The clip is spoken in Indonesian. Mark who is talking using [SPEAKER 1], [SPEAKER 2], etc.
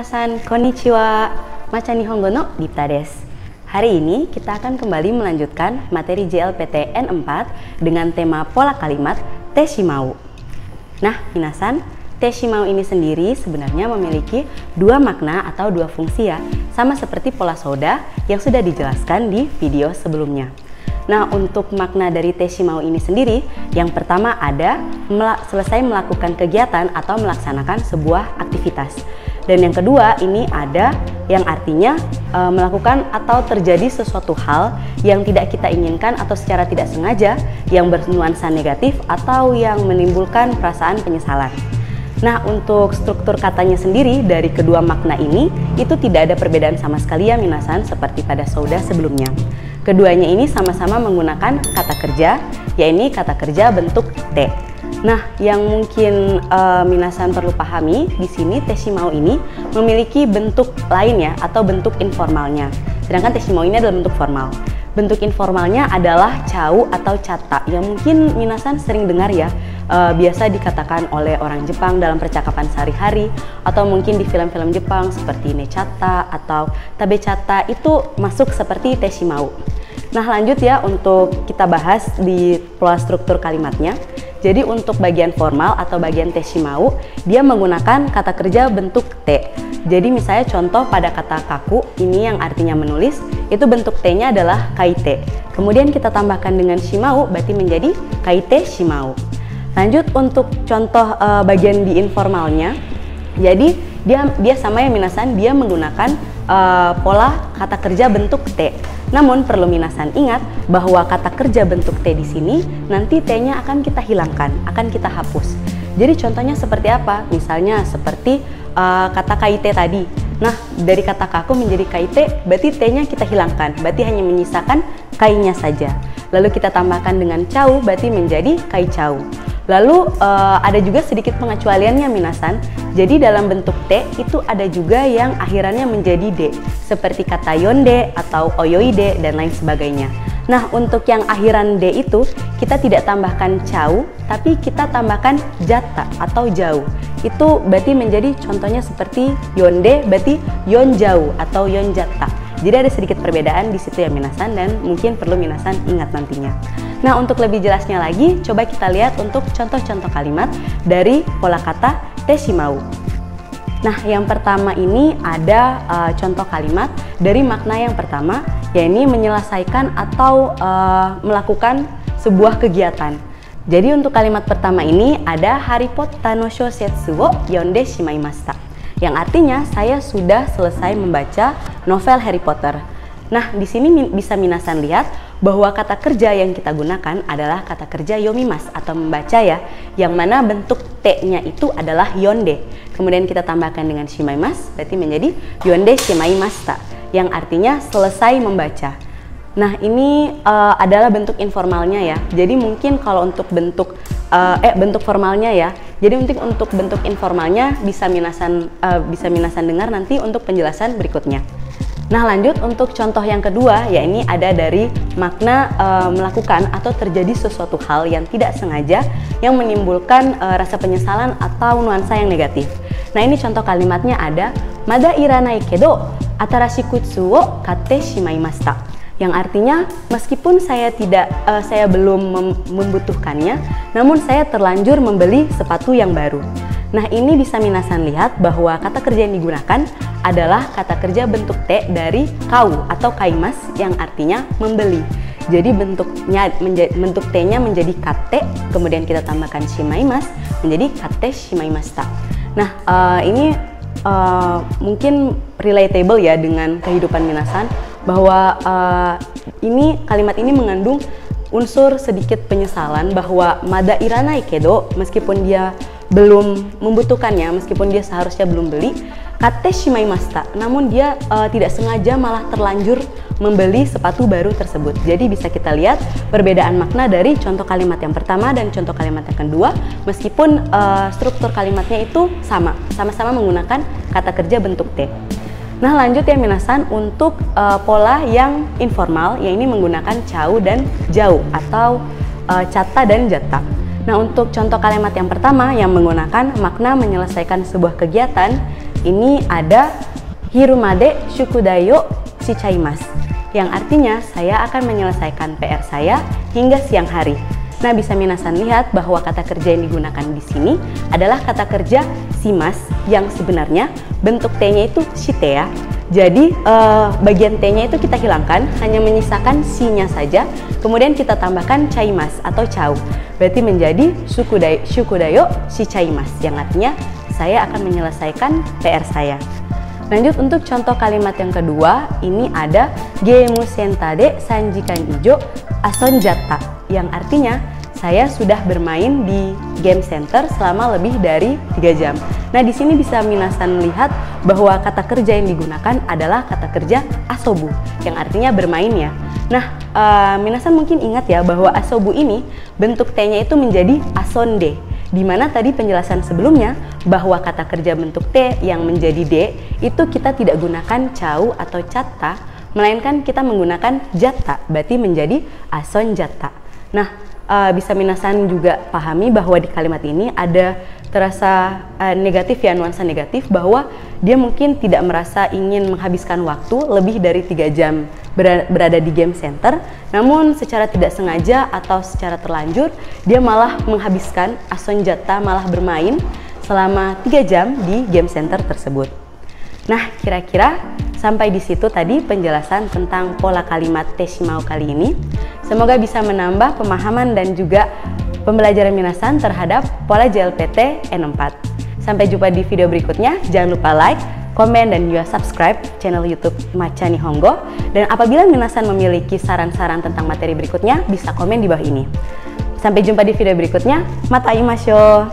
[SPEAKER 1] minasan, konnichiwa. Macha Nihongo no Dipta desu. Hari ini kita akan kembali melanjutkan materi JLPT N4 dengan tema pola kalimat Teshimau. Nah, minasan, Teshimau ini sendiri sebenarnya memiliki dua makna atau dua fungsi ya, sama seperti pola soda yang sudah dijelaskan di video sebelumnya. Nah, untuk makna dari Teshimau ini sendiri, yang pertama ada selesai melakukan kegiatan atau melaksanakan sebuah aktivitas. Dan yang kedua ini ada yang artinya melakukan atau terjadi sesuatu hal yang tidak kita inginkan atau secara tidak sengaja yang bernuansa negatif atau yang menimbulkan perasaan penyesalan. Nah, untuk struktur katanya sendiri dari kedua makna ini itu tidak ada perbedaan sama sekali ya minasan seperti pada soda sebelumnya. Keduanya ini sama-sama menggunakan kata kerja, yaitu kata kerja bentuk te. Nah, yang mungkin minasan perlu pahami di sini Teshimau ini memiliki bentuk lain ya atau bentuk informalnya. Sedangkan Teshimau ini adalah bentuk formal. Bentuk informalnya adalah cau atau cata yang mungkin minasan sering dengar ya. Biasa dikatakan oleh orang Jepang dalam percakapan sehari-hari atau mungkin di film-film Jepang seperti nechata atau tabechata itu masuk seperti Teshimau. Nah, lanjut ya untuk kita bahas di pola struktur kalimatnya. Jadi untuk bagian formal atau bagian Teshimau, dia menggunakan kata kerja bentuk te. Jadi misalnya contoh pada kata kaku, ini yang artinya menulis, itu bentuk te-nya adalah kaite. Kemudian kita tambahkan dengan shimau, berarti menjadi kaite shimau. Lanjut untuk contoh bagian di informalnya. Jadi dia sama ya minasan, dia menggunakan pola kata kerja bentuk te. Namun perlu minasan ingat bahwa kata kerja bentuk te di sini nanti te-nya akan kita hilangkan, akan kita hapus. Jadi contohnya seperti apa? Misalnya seperti kata kaite tadi. Nah, dari kata kaku menjadi kaite, berarti te-nya kita hilangkan, berarti hanya menyisakan kai-nya saja. Lalu kita tambahkan dengan cau, berarti menjadi kai cau. Lalu ada juga sedikit pengecualiannya minasan. Jadi dalam bentuk te itu ada juga yang akhirannya menjadi de, seperti kata yonde atau oyoide dan lain sebagainya. Nah, untuk yang akhiran de itu kita tidak tambahkan cau, tapi kita tambahkan jata atau jauh. Itu berarti menjadi contohnya seperti yonde berarti yonjau atau yonjata. Jadi ada sedikit perbedaan di situ ya minasan dan mungkin perlu minasan ingat nantinya. Nah, untuk lebih jelasnya lagi, coba kita lihat untuk contoh-contoh kalimat dari pola kata Teshimau. Nah, yang pertama ini ada contoh kalimat dari makna yang pertama, yaitu menyelesaikan atau melakukan sebuah kegiatan. Jadi untuk kalimat pertama ini ada Haripota no shousetsu wo yonde shimaimashita, yang artinya saya sudah selesai membaca novel Harry Potter. Nah, di sini bisa minasan lihat bahwa kata kerja yang kita gunakan adalah kata kerja yomimas atau membaca ya, yang mana bentuk te-nya itu adalah yonde. Kemudian kita tambahkan dengan shimaimas, berarti menjadi yonde shimaimashita, yang artinya selesai membaca. Nah, ini adalah bentuk informalnya ya. Jadi mungkin kalau untuk bentuk formalnya ya. Jadi untuk bentuk informalnya bisa minasan dengar nanti untuk penjelasan berikutnya. Nah, lanjut untuk contoh yang kedua, ya ini ada dari makna melakukan atau terjadi sesuatu hal yang tidak sengaja yang menimbulkan rasa penyesalan atau nuansa yang negatif. Nah, ini contoh kalimatnya ada Mada iranai kedo atarashikutsu wo katte shimaimashita, yang artinya meskipun saya belum membutuhkannya, namun saya terlanjur membeli sepatu yang baru. Nah, ini bisa minasan lihat bahwa kata kerja yang digunakan adalah kata kerja bentuk te dari kau atau kaimas yang artinya membeli. Jadi bentuk te-nya menjadi kate, kemudian kita tambahkan shimaimas menjadi kate shimaimashita. Nah, ini mungkin relatable ya dengan kehidupan minasan bahwa kalimat ini mengandung unsur sedikit penyesalan bahwa mada iranai kedo, meskipun dia belum membutuhkannya, meskipun dia seharusnya belum beli, kate shimaimashita, namun dia tidak sengaja malah terlanjur membeli sepatu baru tersebut. Jadi bisa kita lihat perbedaan makna dari contoh kalimat yang pertama dan contoh kalimat yang kedua, meskipun struktur kalimatnya itu sama-sama menggunakan kata kerja bentuk te. Nah, lanjut ya minasan untuk pola yang informal, yang ini menggunakan cau dan jau atau cata dan jata. Nah, untuk contoh kalimat yang pertama yang menggunakan makna menyelesaikan sebuah kegiatan, ini ada Hirumade Shukudayo Shichaimasu, yang artinya saya akan menyelesaikan PR saya hingga siang hari. Nah, bisa minasan lihat bahwa kata kerja yang digunakan di sini adalah kata kerja shimas, yang sebenarnya bentuk T-nya itu shite ya. Jadi bagian T-nya itu kita hilangkan, hanya menyisakan si-nya saja. Kemudian kita tambahkan chaimasu atau chau. Berarti menjadi shukudayo shichaimasu, yang artinya saya akan menyelesaikan PR saya. Lanjut untuk contoh kalimat yang kedua, ini ada Gemu senta de sanjikan ijo asonjatta, yang artinya saya sudah bermain di game center selama lebih dari 3 jam. Nah, di sini bisa minasan lihat bahwa kata kerja yang digunakan adalah kata kerja asobu, yang artinya bermain ya. Nah, minasan mungkin ingat ya bahwa asobu ini bentuk T-nya itu menjadi asonde, di mana tadi penjelasan sebelumnya bahwa kata kerja bentuk T yang menjadi D itu kita tidak gunakan chau atau chatta, melainkan kita menggunakan jatta, berarti menjadi asonjatta. Nah, bisa minasan juga pahami bahwa di kalimat ini ada terasa negatif ya, nuansa negatif, bahwa dia mungkin tidak merasa ingin menghabiskan waktu lebih dari 3 jam berada di game center, namun secara tidak sengaja atau secara terlanjur dia malah menghabiskan asonjatta, malah bermain selama 3 jam di game center tersebut. Nah, kira-kira sampai di situ tadi penjelasan tentang pola kalimat Teshimau kali ini. Semoga bisa menambah pemahaman dan juga pembelajaran minasan terhadap pola JLPT N4. Sampai jumpa di video berikutnya. Jangan lupa like, komen, dan juga subscribe channel YouTube Macha Nihongo. Dan apabila minasan memiliki saran-saran tentang materi berikutnya, bisa komen di bawah ini. Sampai jumpa di video berikutnya. Mata imasho!